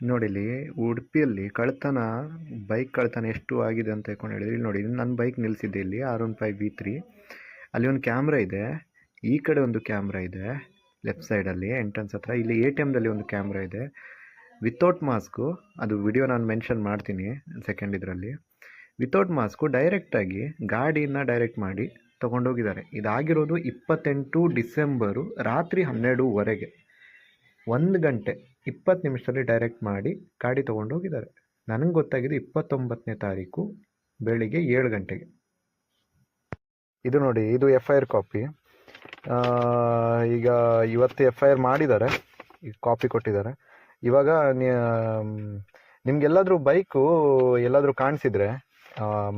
ನೋಡಿ ಇಲ್ಲಿ ಉಡುಪಿಯಲ್ಲಿ ಕಳ್ತನ, ಬೈಕ್ ಕಳ್ತನ ಎಷ್ಟು ಆಗಿದೆ ಅಂತ ಹೇಳ್ಕೊಂಡು ಹೇಳಿದ್ರೆ, ಇಲ್ಲಿ ನೋಡಿ ನನ್ನ ಬೈಕ್ ನಿಲ್ಲಿಸಿದ್ದೆ ಇಲ್ಲಿ R15V3. ಅಲ್ಲಿ ಒಂದು ಕ್ಯಾಮ್ರಾ ಇದೆ, ಈ ಕಡೆ ಒಂದು ಕ್ಯಾಮ್ರಾ ಇದೆ ಲೆಫ್ಟ್ ಸೈಡಲ್ಲಿ ಎಂಟ್ರೆನ್ಸ್ ಹತ್ರ. ಇಲ್ಲಿ ATMದಲ್ಲಿ ಒಂದು ಕ್ಯಾಮ್ರಾ ಇದೆ ವಿತೌಟ್ ಮಾಸ್ಕು. ಅದು ವಿಡಿಯೋ ನಾನು ಮೆನ್ಷನ್ ಮಾಡ್ತೀನಿ ಸೆಕೆಂಡ್ ಇದರಲ್ಲಿ. ವಿತೌಟ್ ಮಾಸ್ಕು ಡೈರೆಕ್ಟಾಗಿ ಗಾಡಿನ ಡೈರೆಕ್ಟ್ ಮಾಡಿ ತೊಗೊಂಡೋಗಿದ್ದಾರೆ. ಇದಾಗಿರೋದು 28 ಡಿಸೆಂಬರು ರಾತ್ರಿ 12:15. 1 ಗಂಟೆ 20 ನಿಮಿಷದಲ್ಲಿ ಡೈರೆಕ್ಟ್ ಮಾಡಿ ಗಾಡಿ ತೊಗೊಂಡೋಗಿದ್ದಾರೆ. ನನಗೆ ಗೊತ್ತಾಗಿದೆ 29ನೇ ತಾರೀಕು ಬೆಳಿಗ್ಗೆ 7 ಗಂಟೆಗೆ. ಇದು ನೋಡಿ, ಇದು FIR ಕಾಪಿ. ಈಗ ಇವತ್ತು FIR ಮಾಡಿದ್ದಾರೆ, ಈಗ ಕಾಪಿ ಕೊಟ್ಟಿದ್ದಾರೆ. ಇವಾಗ ನಿಮ್ಗೆಲ್ಲಾದರೂ ಬೈಕು ಎಲ್ಲಾದರೂ ಕಾಣಿಸಿದ್ರೆ,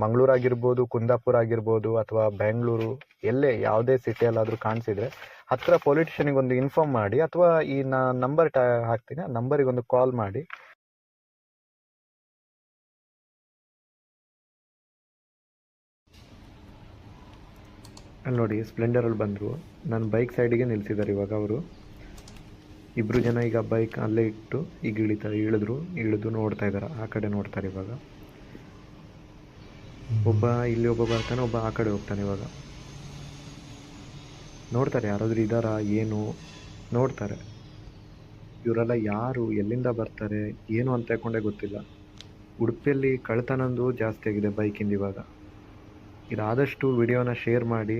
ಮಂಗಳೂರು ಆಗಿರ್ಬೋದು, ಕುಂದಾಪುರ ಆಗಿರ್ಬೋದು, ಅಥವಾ ಬೆಂಗಳೂರು, ಎಲ್ಲೇ ಯಾವುದೇ ಸಿಟಿಯಲ್ಲಾದರೂ ಕಾಣಿಸಿದ್ರೆ ಹತ್ತಿರ ಪೊಲೀಸ್ ಸ್ಟೇಷನಿಗೆ ಒಂದು ಇನ್ಫಾರ್ಮ್ ಮಾಡಿ, ಅಥವಾ ಈ ನಂಬರ್ ಹಾಕ್ತೀನಿ, ಆ ನಂಬರಿಗೆ ಒಂದು ಕಾಲ್ ಮಾಡಿ. ಅಲ್ಲಿ ನೋಡಿ ಸ್ಪ್ಲೆಂಡರಲ್ಲಿ ಬಂದರು, ನನ್ನ ಬೈಕ್ ಸೈಡಿಗೆ ನಿಲ್ಲಿಸಿದ್ದಾರೆ. ಇವಾಗ ಅವರು ಇಬ್ಬರು ಜನ ಈಗ ಬೈಕ್ ಅಲ್ಲೇ ಇಟ್ಟು ಈಗ ಇಳಿತಾರೆ. ಇಳಿದು ನೋಡ್ತಾ ಇದ್ದಾರೆ, ಆ ಕಡೆ ನೋಡ್ತಾರೆ. ಇವಾಗ ಒಬ್ಬ ಇಲ್ಲಿ ಒಬ್ಬ ಬರ್ತಾನೆ, ಒಬ್ಬ ಆ ಕಡೆ ಹೋಗ್ತಾನೆ. ಇವಾಗ ನೋಡ್ತಾರೆ ಯಾರಾದರೂ ಇದ್ದಾರಾ ಏನು ನೋಡ್ತಾರೆ. ಇವರೆಲ್ಲ ಯಾರು, ಎಲ್ಲಿಂದ ಬರ್ತಾರೆ, ಏನು ಅಂತ ಹೇಳ್ಕೊಂಡೇ ಗೊತ್ತಿಲ್ಲ. ಉಡುಪಿಯಲ್ಲಿ ಕಳ್ತನಂದು ಜಾಸ್ತಿ ಆಗಿದೆ ಬೈಕಿಂದ. ಇವಾಗ ಇದಾದಷ್ಟು ವಿಡಿಯೋನ ಶೇರ್ ಮಾಡಿ,